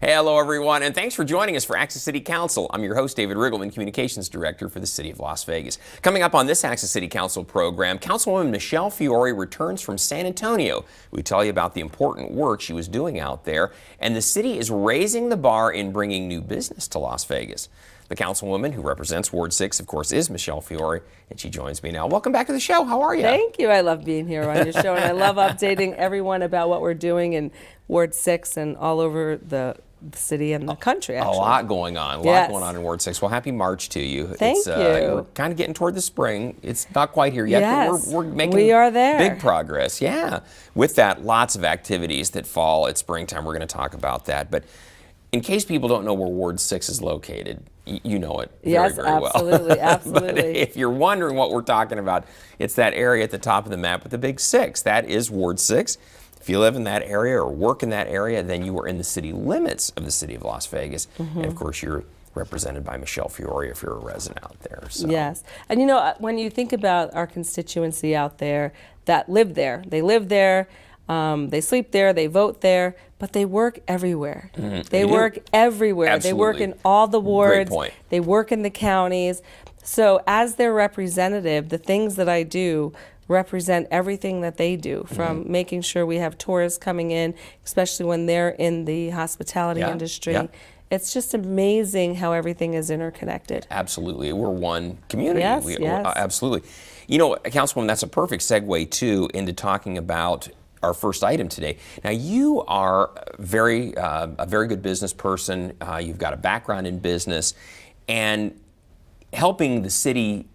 Hey, hello everyone, and thanks for joining us for Access City Council. I'm your host, David Riggleman, Communications Director for the City of Las Vegas. Coming up on this Access City Council program, Councilwoman Michele Fiore returns from San Antonio. We tell you about the important work she was doing out there, and the city is raising the bar in bringing new business to Las Vegas. The councilwoman who represents Ward 6, of course, is Michele Fiore, and she joins me now. Welcome back to the show. How are you? Thank you. I love being here on your show, and I love updating everyone about what we're doing in Ward 6 and all over the city and the country, actually. A lot going on. A lot going on in Ward 6. Well, happy March to you. Thank you. We're kind of getting toward the spring. It's not quite here yet, Yes, but we're making we are there. Big progress. Yeah. With that, lots of activities that fall at springtime. We're going to talk about that. But in case people don't know where Ward 6 is located, you know it very, very well. Absolutely, absolutely. But if you're wondering what we're talking about, it's that area at the top of the map with the big 6. That is Ward 6. If you live in that area or work in that area, then you are in the city limits of the city of Las Vegas. And of course, you're represented by Michele Fiore if you're a resident out there. So. Yes. And you know, when you think about our constituency out there that live there, they live there, they sleep there, they vote there, but they work everywhere. They work everywhere. Absolutely. They work in all the wards. Great point. They work in the counties. So as their representative, the things that I do represent everything that they do, from making sure we have tourists coming in, especially when they're in the hospitality industry. Yeah. It's just amazing how everything is interconnected. Absolutely. We're one community. Yes, Absolutely. You know, Councilwoman, that's a perfect segue, too, into talking about our first item today. Now, you are a very good business person. You've got a background in business, and helping the city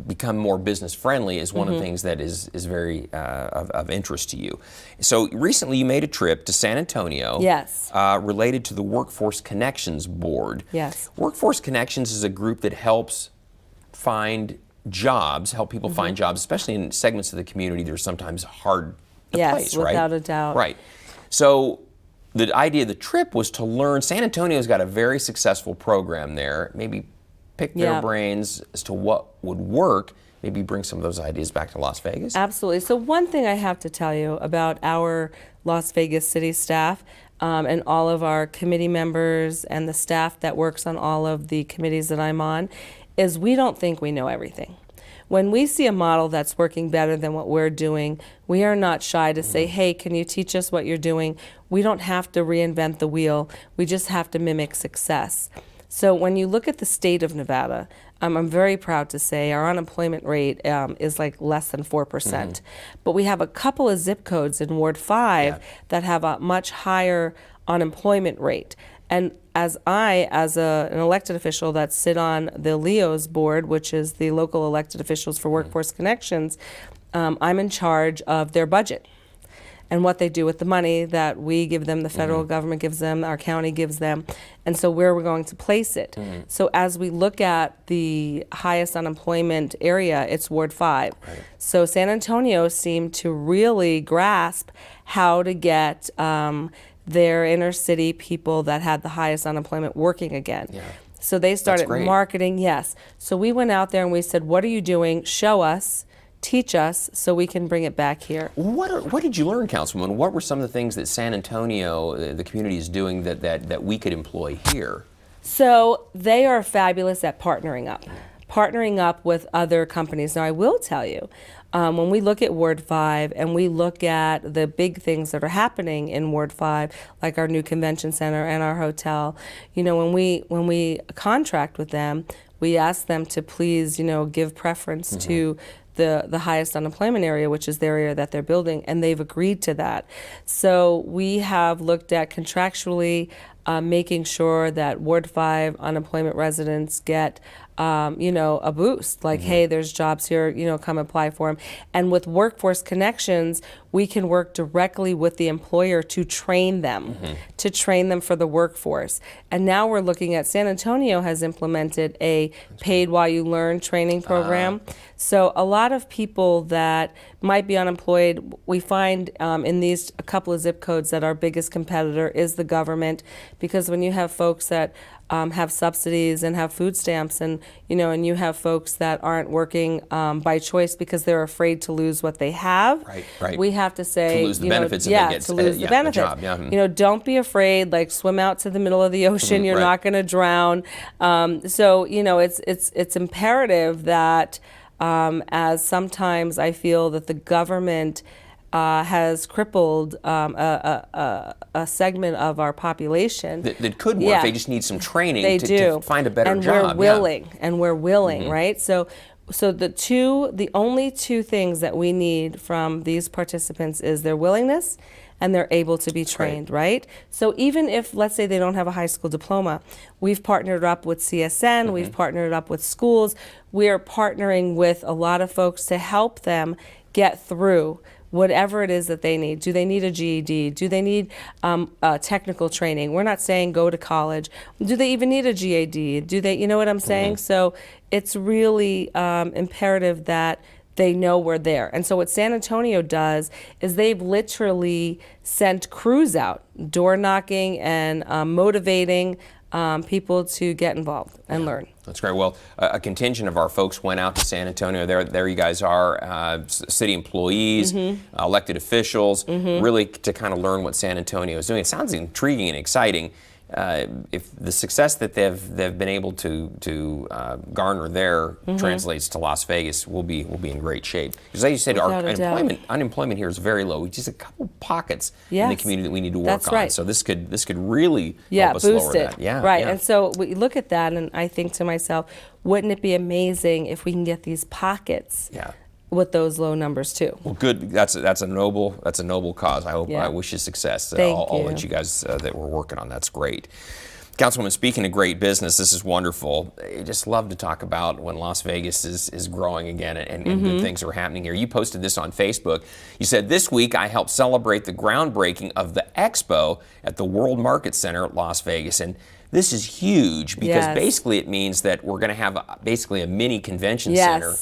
become more business friendly is one of the things that is very of interest to you. So recently you made a trip to San Antonio. Yes. Related to the Workforce Connections Board. Yes. Workforce Connections is a group that helps find jobs, help people find jobs, especially in segments of the community that are sometimes hard to place, right? Yes, without a doubt. Right. So the idea of the trip was to learn. San Antonio's got a very successful program there. Maybe pick their brains as to what would work, maybe bring some of those ideas back to Las Vegas. Absolutely. So one thing I have to tell you about our Las Vegas city staff and all of our committee members and the staff that works on all of the committees that I'm on is we don't think we know everything. When we see a model that's working better than what we're doing, we are not shy to say, hey, can you teach us what you're doing? We don't have to reinvent the wheel. We just have to mimic success. So when you look at the state of Nevada, I'm very proud to say our unemployment rate is like less than 4%. But we have a couple of zip codes in Ward 5 that have a much higher unemployment rate. And as an elected official that sit on the LEO's board, which is the local elected officials for Workforce Connections, I'm in charge of their budget and what they do with the money that we give them, the federal government gives them, our county gives them, and so where we're going to place it. So as we look at the highest unemployment area, it's Ward 5. Right. So San Antonio seemed to really grasp how to get their inner city people that had the highest unemployment working again. Yeah. So they started marketing, So we went out there and we said, what are you doing? Show us. Teach us so we can bring it back here. What did you learn, Councilwoman? What were some of the things that San Antonio, the community, is doing that we could employ here? So they are fabulous at partnering up with other companies. Now I will tell you, when we look at Ward 5 and we look at the big things that are happening in Ward 5, like our new convention center and our hotel, you know, when we contract with them, we ask them to please, you know, give preference to the highest unemployment area, which is the area that they're building, and they've agreed to that. So we have looked at contractually making sure that Ward 5 unemployment residents get you know, a boost, like, hey, there's jobs here, you know, come apply for them. And with Workforce Connections, we can work directly with the employer to train them, for the workforce. And now we're looking at, San Antonio has implemented a paid while you learn training program. So a lot of people that might be unemployed, we find in these a couple of zip codes that our biggest competitor is the government. because when you have folks that have subsidies and have food stamps, and and you have folks that aren't working by choice because they're afraid to lose what they have. Right. We have to say, to lose the benefits if they get to lose the a benefits. job. Yeah. Don't be afraid. Like, swim out to the middle of the ocean. You're Right. not going to drown. So it's imperative that as sometimes I feel that the government has crippled a segment of our population That could work. Yeah. They just need some training They to do. find a better and job. We're willing, right? So the only two things that we need from these participants is their willingness and they're able to be trained, right? So even if, let's say, they don't have a high school diploma, we've partnered up with CSN, we've partnered up with schools. We're partnering with a lot of folks to help them get through whatever it is that they need. Do they need a GED? Do they need technical training? We're not saying go to college. Do they even need a GAD? Do they, you know what I'm saying? So it's really imperative that they know we're there. And so what San Antonio does is they've literally sent crews out, door knocking and motivating people to get involved and learn. That's great. Well, a contingent of our folks went out to San Antonio. There you guys are, city employees, elected officials, really to kind of learn what San Antonio is doing. It sounds intriguing and exciting. If the success that they've been able to garner there translates to Las Vegas, we'll be in great shape. Because as you said, our unemployment here is very low. Just a couple pockets in the community that we need to work on. So this could really help us lower that. Yeah, right. And so we look at that, and I think to myself, wouldn't it be amazing if we can get these pockets? With those low numbers too. Well, good. That's a noble cause. I wish you success. All that you guys that we're working on. That's great. Councilwoman, speaking of great business, this is wonderful. I just love to talk about when Las Vegas is growing again and good things are happening here. You posted this on Facebook. You said, this week I helped celebrate the groundbreaking of the expo at the World Market Center at Las Vegas. And this is huge because basically it means that we're going to have basically a mini convention center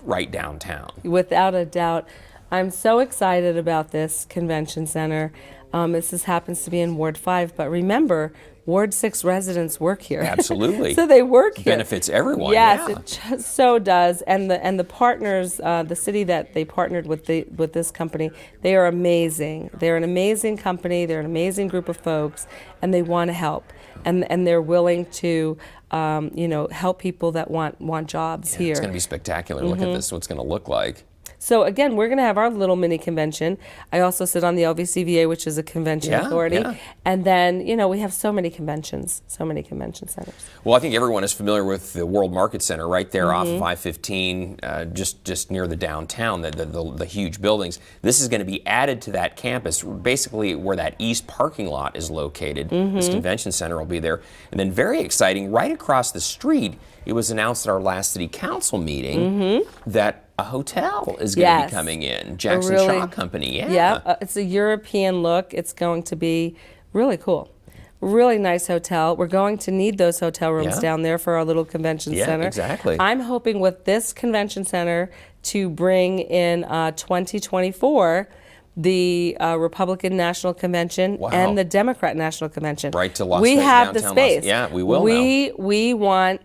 right downtown. Without a doubt. I'm so excited about this convention center. This happens to be in Ward 5, but remember, Ward 6 residents work here. Absolutely. So they work here. Benefits everyone. Yes, it just so does. And the partners, the city that they partnered with this company, they are amazing. They're an amazing company. They're an amazing group of folks, and they want to help. And they're willing to help people that want jobs here. It's going to be spectacular. Look at this, what it's going to look like. So again, we're going to have our little mini convention. I also sit on the LVCVA, which is a convention authority. And then, we have so many convention centers. Well, I think everyone is familiar with the World Market Center right there off of I-15, just near the downtown, the huge buildings. This is going to be added to that campus, basically where that east parking lot is located. This convention center will be there. And then very exciting, right across the street, it was announced at our last city council meeting that a hotel is going to be coming in. Jackson Shaw Company, it's a European look. It's going to be really cool. Really nice hotel. We're going to need those hotel rooms down there for our little convention center. Exactly. I'm hoping with this convention center to bring in 2024 the Republican National Convention and the Democrat National Convention. Right to Las We Vegas, have the downtown space. We will We want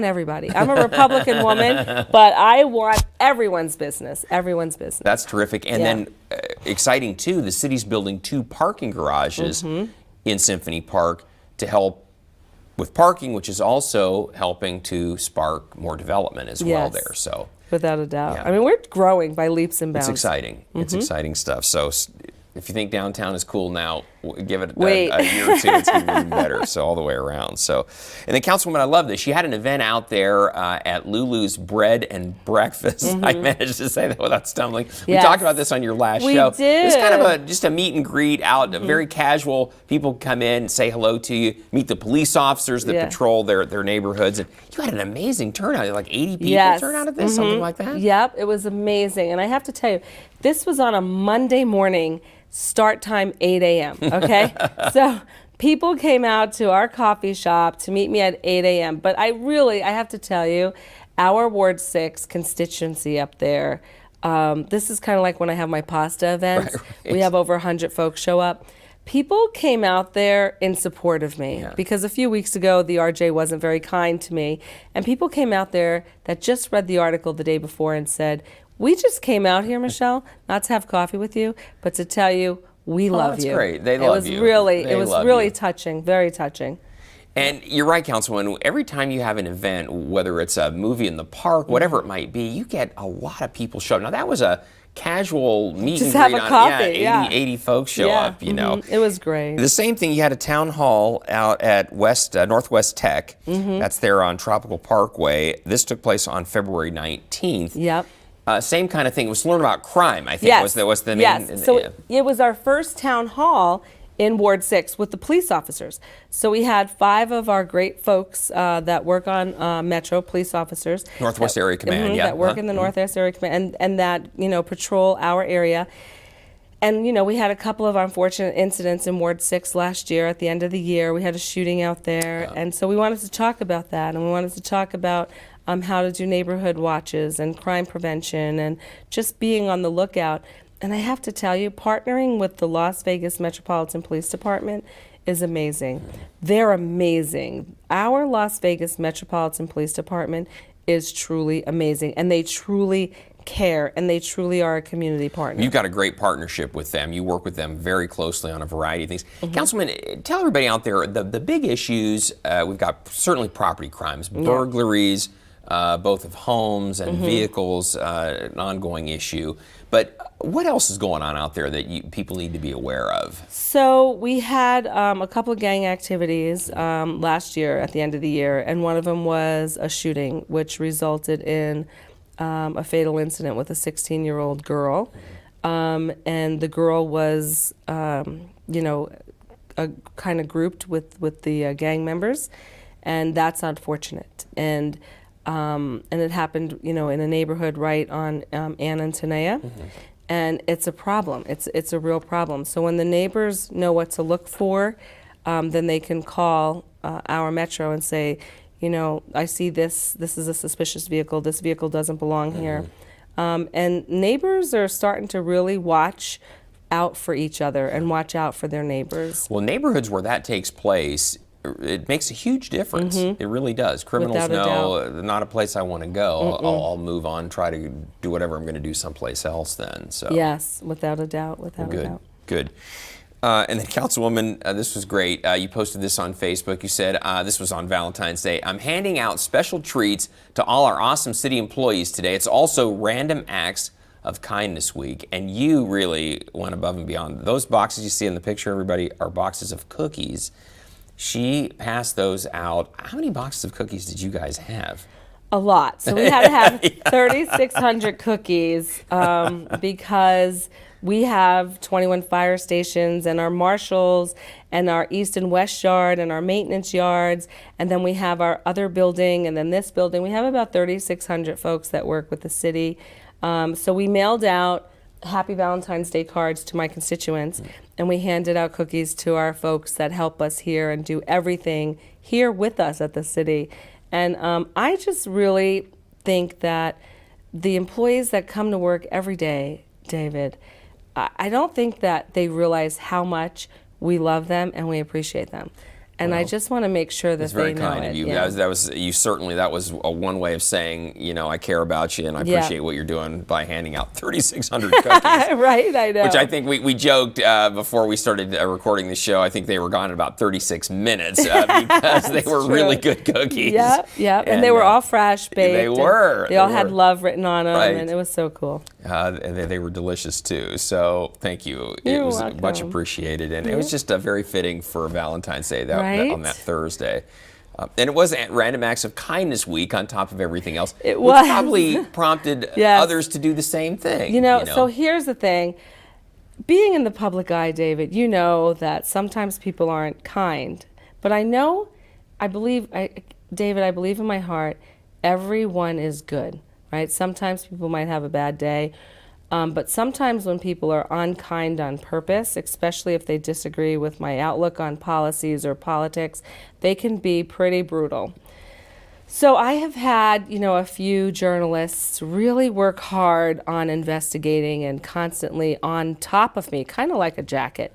everybody. I'm a Republican woman, but I want everyone's business. Everyone's business. That's terrific. And then exciting too, the city's building 2 parking garages in Symphony Park to help with parking, which is also helping to spark more development as well there. So without a doubt. I mean, we're growing by leaps and bounds. it's exciting. It's exciting stuff. So if you think downtown is cool now, give it a year or two, it's going to be even better. So all the way around. So, and then Councilwoman, I love this. She had an event out there at Lulu's Bread and Breakfast. I managed to say that without stumbling. We talked about this on your last show. We did. It's kind of just a meet and greet out, very casual. People come in, say hello to you, meet the police officers that patrol their neighborhoods. And you had an amazing turnout. Like 80 people turn out at this, something like that? Yep, it was amazing. And I have to tell you, this was on a Monday morning. Start time 8 a.m., okay? So people came out to our coffee shop to meet me at 8 a.m. But I have to tell you, our Ward 6 constituency up there, this is kind of like when I have my pasta events. We have over 100 folks show up. People came out there in support of me because a few weeks ago the RJ wasn't very kind to me, and people came out there that just read the article the day before and said, "We just came out here, Michelle, not to have coffee with you, but to tell you we love that's you." great. They love you. It was really touching, very touching. And you're right, Councilwoman, every time you have an event, whether it's a movie in the park, whatever it might be, you get a lot of people show up. Now, that was a casual meet Just and have greet a on, coffee, 80 folks show up, you know. It was great. The same thing, you had a town hall out at Northwest Tech. That's there on Tropical Parkway. This took place on February 19th. Yep. Same kind of thing. It was to learn about crime, I think, was the main. Yes. So it was our first town hall in Ward 6 with the police officers. So we had 5 of our great folks that work on Metro, police officers. Northwest Area Command, that work in the Northwest Area Command and that, you know, patrol our area. And, you know, we had a couple of unfortunate incidents in Ward 6 last year. At the end of the year, we had a shooting out there. And so we wanted to talk about that. And we wanted to talk about how to do neighborhood watches and crime prevention and just being on the lookout. And I have to tell you, partnering with the Las Vegas Metropolitan Police Department is amazing. They're amazing. Our Las Vegas Metropolitan Police Department is truly amazing, and they truly care, and they truly are a community partner. You've got a great partnership with them. You work with them very closely on a variety of things. Councilman, tell everybody out there the big issues. We've got certainly property crimes, burglaries, both of homes and vehicles, an ongoing issue. But what else is going on out there that people need to be aware of? So we had a couple of gang activities last year at the end of the year, and one of them was a shooting, which resulted in a fatal incident with a 16-year-old girl. And the girl was, you know, kind of grouped with the gang members, and that's unfortunate. And it happened, you know, in a neighborhood right on Ann and Tenaya. And it's a problem. It's a real problem. So when the neighbors know what to look for, then they can call our Metro and say, you know, I see this is a suspicious vehicle. This vehicle doesn't belong here. And neighbors are starting to really watch out for each other and watch out for their neighbors. Well, neighborhoods where that takes place, it makes a huge difference. It really does. Criminals know not a place I want to go. I'll move on, try to do whatever I'm going to do someplace else then. So yes, without a doubt, without a doubt. Good. And then Councilwoman, this was great. You posted this on Facebook. You said, this was on Valentine's Day, I'm handing out special treats to all our awesome city employees today. It's also Random Acts of Kindness Week, and you really went above and beyond. Those boxes you see in the picture, everybody, are boxes of cookies. She passed those out. How many boxes of cookies did you guys have? A lot. So we had to have 3,600 cookies because we have 21 fire stations and our marshals and our east and west yard and our maintenance yards, and then we have our other building and then this building. We have about 3,600 folks that work with the city. So we mailed out Happy Valentine's Day cards to my constituents, and we handed out cookies to our folks that help us here and do everything here with us at the city. And I just really think that the employees that come to work every day, David, I don't think that they realize how much we love them and we appreciate them. And I just want to make sure that they know it. It's very kind of you. Yeah. That was a one way of saying, you know, I care about you and I appreciate what you're doing by handing out 3,600 cookies. Right, I know. Which I think we joked before we started recording the show. I think they were gone in about 36 minutes because they were really good cookies. Yep. And they were all fresh baked. They were. They all had love written on them, Right. and it was so cool. And they were delicious too. So thank you. You're it was welcome. much appreciated, and it was just very fitting for Valentine's Day on that Thursday. And it was Random Acts of Kindness Week on top of everything else. It was. Which probably prompted others to do the same thing. You know, so here's the thing. Being in the public eye, David, you know that sometimes people aren't kind. But I believe in my heart, everyone is good, right? Sometimes people might have a bad day. But sometimes when people are unkind on purpose, especially if they disagree with my outlook on policies or politics, they can be pretty brutal. So I have had, you know, a few journalists really work hard on investigating and constantly on top of me, kind of like a jacket.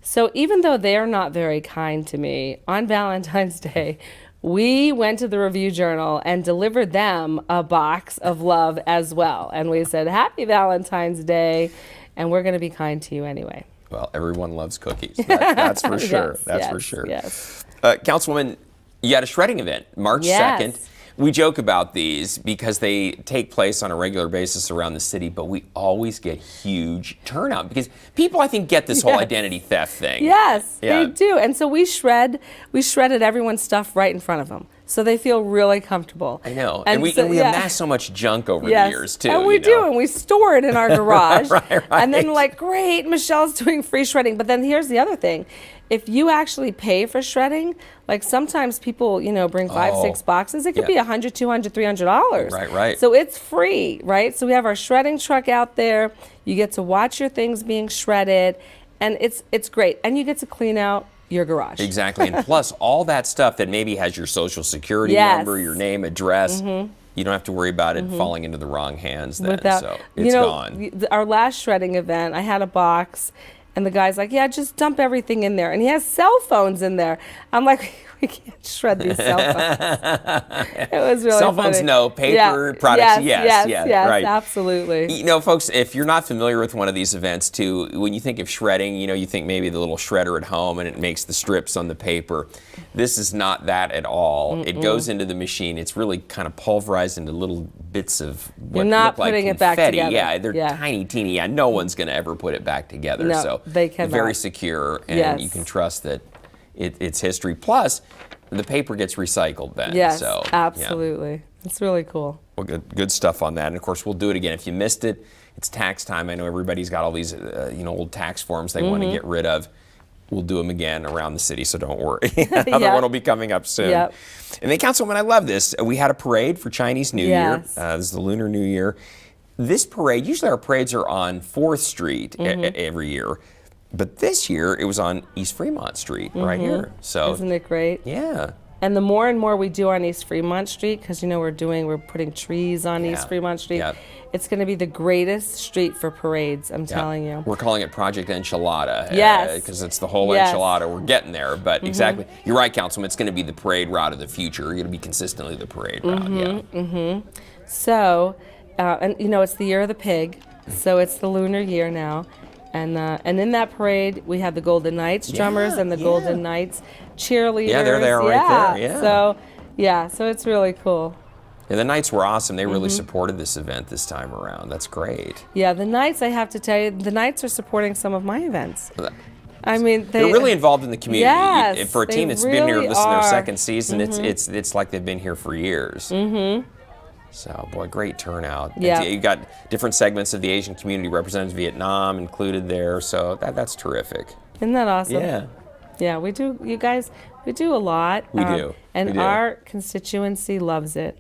So even though they're not very kind to me, on Valentine's Day, we went to the Review Journal and delivered them a box of love as well. And we said, Happy Valentine's Day, and we're going to be kind to you anyway. Well, everyone loves cookies. That's for sure. Yes, That's yes, for sure. Yes. Councilwoman, you had a shredding event March Yes. 2nd. We joke about these because they take place on a regular basis around the city, but we always get huge turnout because people, I think, get this whole Yes. identity theft thing. Yes, Yeah. they do. And so we shredded everyone's stuff right in front of them. So they feel really comfortable. I know. And we yeah. amass so much junk over the Yes. years, too. And we you do, know? and we store it in our garage. Right. And then like, great, Michelle's doing free shredding. But then here's the other thing. If you actually pay for shredding, like sometimes people, bring 5, 6 boxes. It could be $100, $200, $300. Right. So it's free, right? So we have our shredding truck out there. You get to watch your things being shredded, and it's great. And you get to clean out your garage. Exactly. And plus, all that stuff that maybe has your social security Yes. number, your name, address, you don't have to worry about it falling into the wrong hands then. Without, so it's gone. Our last shredding event, I had a box, and the guy's like, yeah, just dump everything in there. And he has cell phones in there. I'm like, we can't shred these cell phones. It was really Cell phones, funny. no. Paper products, yes, right. Absolutely. You know, folks, if you're not familiar with one of these events, too, when you think of shredding, you think maybe the little shredder at home and it makes the strips on the paper. This is not that at all. It goes into the machine. It's really kind of pulverized into little bits of what You're not look like putting it back confetti. together. Yeah, they're Yeah. tiny, teeny. Yeah, no one's going to ever put it back together. No, so they cannot. very secure, and Yes. you can trust that it's history. Plus, the paper gets recycled then. Yes, so, yeah. absolutely. It's really cool. Well, good stuff on that. And of course, we'll do it again. If you missed it, it's tax time. I know everybody's got all these, old tax forms they want to get rid of. We'll do them again around the city, so don't worry. Another one will be coming up soon. Yep. And then, Councilwoman, I love this. We had a parade for Chinese New Yes. Year. This is the Lunar New Year. This parade, usually our parades are on 4th Street every year. But this year, it was on East Fremont Street, right here. So, Isn't it great? yeah. And the more and more we do on East Fremont Street, because we're putting trees on East Fremont Street, Yep. it's going to be the greatest street for parades, I'm telling you. We're calling it Project Enchilada. Yes. Because it's the whole Yes. enchilada. We're getting there. But exactly, you're right, Councilman. It's going to be the parade route of the future. It'll be consistently the parade route. Yeah. So, and it's the year of the pig, so it's the lunar year now. And in that parade, we have the Golden Knights drummers and the Golden Knights cheerleaders. Yeah, they're there right there, yeah. So it's really cool. Yeah, the Knights were awesome. They really supported this event this time around. That's great. Yeah, the Knights, I have to tell you, the Knights are supporting some of my events. I mean, They're really involved in the community. Yes, For a team they that's been here, really this is their are. second season, it's like they've been here for years. So, boy, great turnout. Yeah. You got different segments of the Asian community represented, Vietnam included there, so that's terrific. Isn't that awesome? Yeah. Yeah, we do, you guys, we do a lot. We do. And We do. our constituency loves it.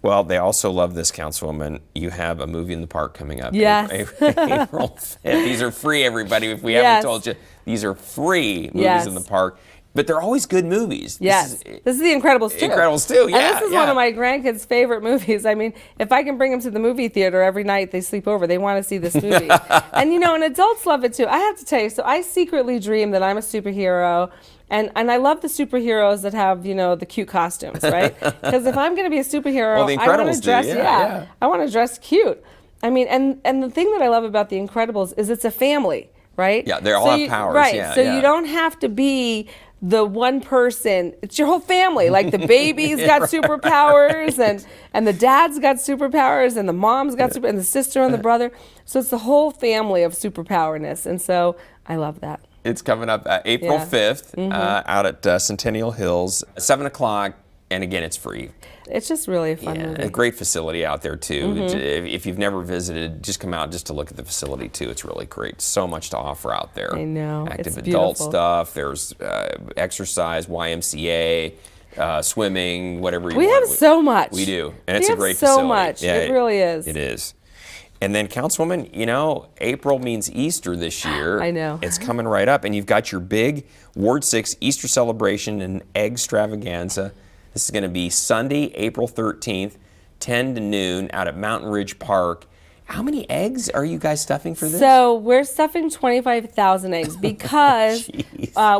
Well, they also love this, Councilwoman. You have a movie in the park coming up. Yes. April 5th. These are free, everybody. If we Yes. haven't told you, these are free movies Yes. in the park. But they're always good movies. Yes. This is The Incredibles 2. Incredibles 2, yeah. And this is one of my grandkids' favorite movies. I mean, if I can bring them to the movie theater every night they sleep over, they want to see this movie. And adults love it too. I have to tell you, so I secretly dream that I'm a superhero. And I love the superheroes that have, the cute costumes, right? Because if I'm going to be a superhero, Well, the I want Incredibles to do, dress, yeah. I want to dress cute. I mean, and the thing that I love about The Incredibles is it's a family, right? Yeah, they all have powers, Right, yeah, so yeah. you don't have to be the one person. It's your whole family. Like the baby's got superpowers, and the dad's got superpowers, and the mom's got and the sister and the brother. So it's the whole family of superpowerness, and so I love that. It's coming up April 5th out at Centennial Hills, 7 o'clock, and again, it's free. It's just really a fun movie. A great facility out there, too. If you've never visited, just come out just to look at the facility, too. It's really great. So much to offer out there. I know. Active It's adult beautiful. stuff. There's exercise, YMCA, swimming, whatever you We want. have so much. We do. And We it's a have great so facility. much. It really is. It is. And then, Councilwoman, April means Easter this year. I know. It's coming right up. And you've got your big Ward 6 Easter celebration and egg extravaganza. This is going to be Sunday, April 13th, 10 to noon out at Mountain Ridge Park. How many eggs are you guys stuffing for this? So we're stuffing 25,000 eggs because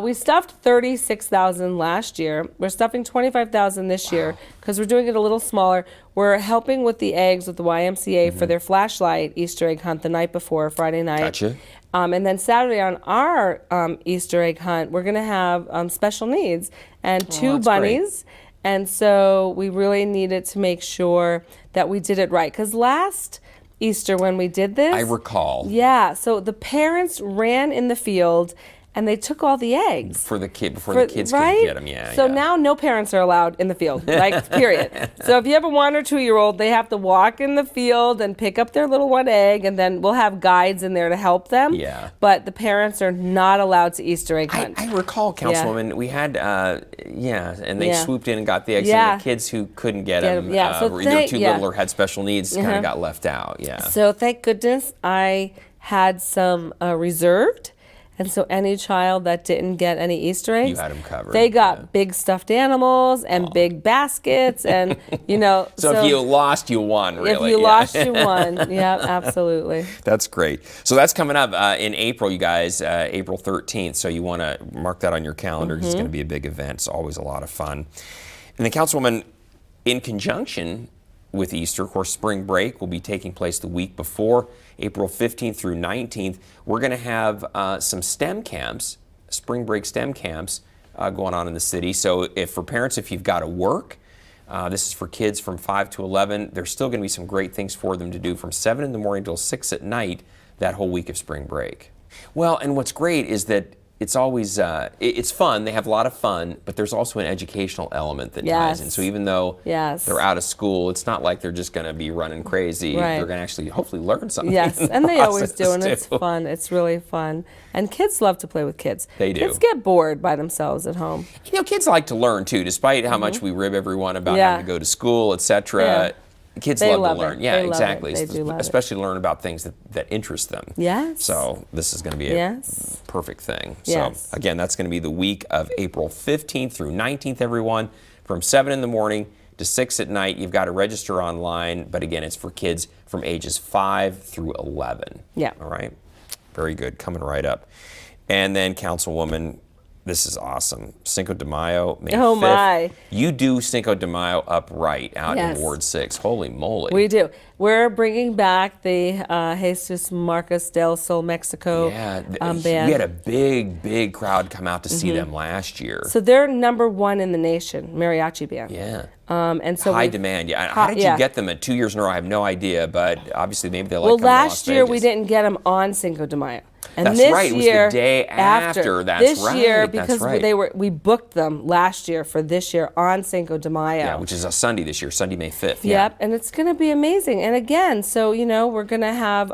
we stuffed 36,000 last year. We're stuffing 25,000 this year because we're doing it a little smaller. We're helping with the eggs with the YMCA for their flashlight Easter egg hunt the night before, Friday night. Gotcha. And then Saturday on our Easter egg hunt, we're going to have special needs and two that's bunnies. And so we really needed to make sure that we did it right. Because last Easter when we did this, I recall. yeah, so the parents ran in the field and they took all the eggs. For the kid, before the kids right? could get them, yeah. So now no parents are allowed in the field, like, period. So if you have a 1 or 2 year old, they have to walk in the field and pick up their little one egg, and then we'll have guides in there to help them. Yeah. But the parents are not allowed to Easter egg hunt. I recall, Councilwoman, we had, and they Yeah. swooped in and got the eggs, Yeah. and the kids who couldn't get them, yeah. So were either thank- too yeah. little or had special needs, kind of got left out, yeah. So thank goodness I had some reserved. And so any child that didn't get any Easter eggs, You had 'em covered, they got big stuffed animals and big baskets and, So if you lost, you won, really. If you yeah. lost, you won. Yeah, absolutely. That's great. So that's coming up in April, you guys, April 13th. So you want to mark that on your calendar because it's going to be a big event. It's always a lot of fun. And then, Councilwoman, in conjunction with Easter, of course, spring break will be taking place the week before, April 15th through 19th. We're going to have some STEM camps, spring break STEM camps going on in the city. So for parents, if you've got to work, this is for kids from 5 to 11. There's still going to be some great things for them to do from 7 in the morning till 6 at night that whole week of spring break. Well, and what's great is that it's always, it's fun. They have a lot of fun, but there's also an educational element that ties in. So even though they're out of school, it's not like they're just going to be running crazy. Right. They're going to actually hopefully learn something. Yes, in the and they always process, do, and too. it's fun. It's really fun. And kids love to play with kids. They do. Kids get bored by themselves at home. Kids like to learn too, despite how much we rib everyone about having to go to school, etc. Yeah. Kids They love love to learn. it. Yeah, They love exactly. it. They do love it. Especially learn about things that interest them. Yes. So this is going to be a perfect thing. Yes. So again, that's going to be the week of April 15th through 19th, everyone, from 7 in the morning to 6 at night. You've got to register online, but again, it's for kids from ages 5 through 11. Yeah. All right. Very good. Coming right up. And then, Councilwoman, this is awesome. Cinco de Mayo, May 5th. My. You do Cinco de Mayo upright out in Ward 6. Holy moly. We do. We're bringing back the Jesus Marcos del Sol Mexico band. We had a big crowd come out to see them last year. So they're #1 in the nation, mariachi band. Yeah. And so high demand. Yeah. How did you get them at 2 years in a row? I have no idea, but obviously maybe they like coming to Las last year we Vegas. didn't get them on Cinco de Mayo. And That's this right. It was year, the day after. That's this right. year, That's because right. we booked them last year for this year on Cinco de Mayo. Yeah, which is a Sunday this year, Sunday, May 5th. Yeah. Yep, and it's going to be amazing. And again, so we're going to have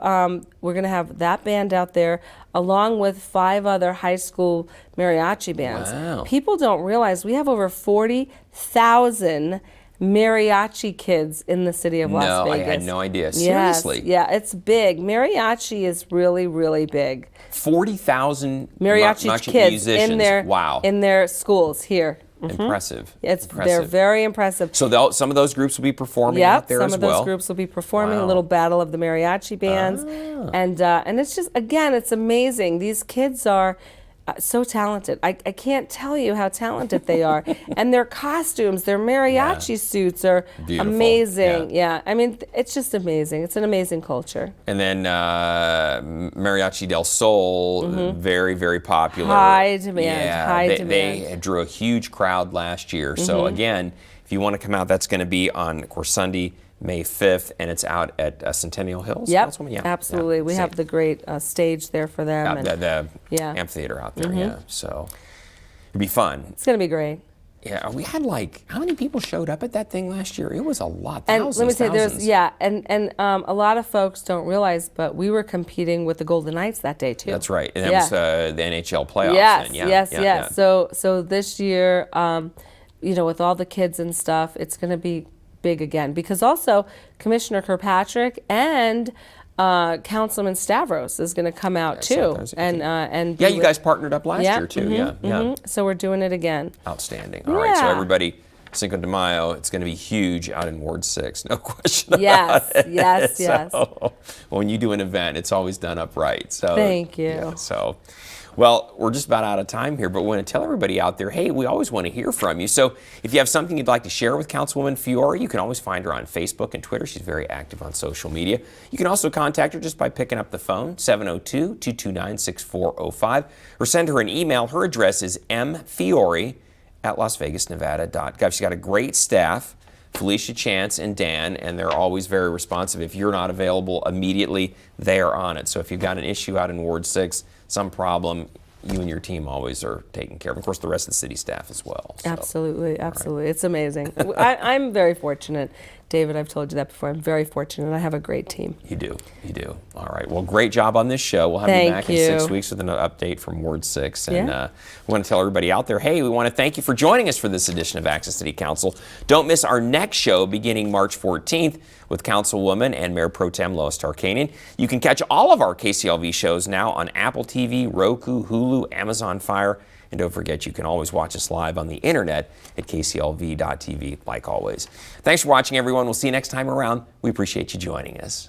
that band out there along with 5 other high school mariachi bands. Wow. People don't realize we have over 40,000 mariachi kids in the city of Las No, Vegas. I had no idea. Yes, Seriously? yeah, it's big. Mariachi is really, really big. 40,000 Mariachi kids musicians. in their schools here. Impressive. They're very impressive. So some of those groups will be performing out there as well. Some of those groups will be performing a little battle of the mariachi bands, and it's just it's amazing. These kids are so talented. I can't tell you how talented they are, and their costumes, their mariachi suits are Beautiful. amazing. Yeah, I mean it's just amazing. It's an amazing culture. And then Mariachi del Sol, very, very popular. High demand, Yeah, high they demand. drew a huge crowd last year. So again, if you want to come out, that's going to be on, of course, Sunday, May 5th, and it's out at Centennial Hills. Yep, Councilwoman? Yeah, absolutely. We have the great stage there for them. the amphitheater out there. Yeah, so it'd be fun. It's going to be great. Yeah, we had how many people showed up at that thing last year? It was a lot. And Thousands, let me say, thousands. and a lot of folks don't realize, but we were competing with the Golden Knights that day too. That's right, and that was the NHL playoffs. Yes, then. yes. So this year, with all the kids and stuff, it's going to be big again because also Commissioner Kirkpatrick and Councilman Stavros is going to come out too, and you guys partnered up last year too. Yeah. So we're doing it again. Outstanding. All right, so everybody Cinco de Mayo. It's going to be huge out in Ward 6, no question Yes, about it. yes, yes. So, when you do an event, it's always done up right. So Thank you. yeah, so, well, we're just about out of time here, but we want to tell everybody out there, hey, we always want to hear from you. So if you have something you'd like to share with Councilwoman Fiore, you can always find her on Facebook and Twitter. She's very active on social media. You can also contact her just by picking up the phone, 702-229-6405, or send her an email. Her address is mfiore@lasvegasnevada.gov. She's got a great staff, Felicia, Chance, and Dan, and they're always very responsive. If you're not available immediately, they are on it. So if you've got an issue out in Ward 6, some problem, you and your team always are taken care of. Of course, the rest of the city staff as well. So. Absolutely, absolutely. It's amazing. I'm very fortunate. David, I've told you that before. I'm very fortunate. I have a great team. You do. You do. All right. Well, great job on this show. We'll have you back in 6 weeks with an update from Ward 6. And we want to tell everybody out there, hey, we want to thank you for joining us for this edition of Access City Council. Don't miss our next show beginning March 14th with Councilwoman and Mayor Pro Tem Lois Tarkanian. You can catch all of our KCLV shows now on Apple TV, Roku, Hulu, Amazon Fire. And don't forget, you can always watch us live on the internet at kclv.tv, like always. Thanks for watching, everyone. We'll see you next time around. We appreciate you joining us.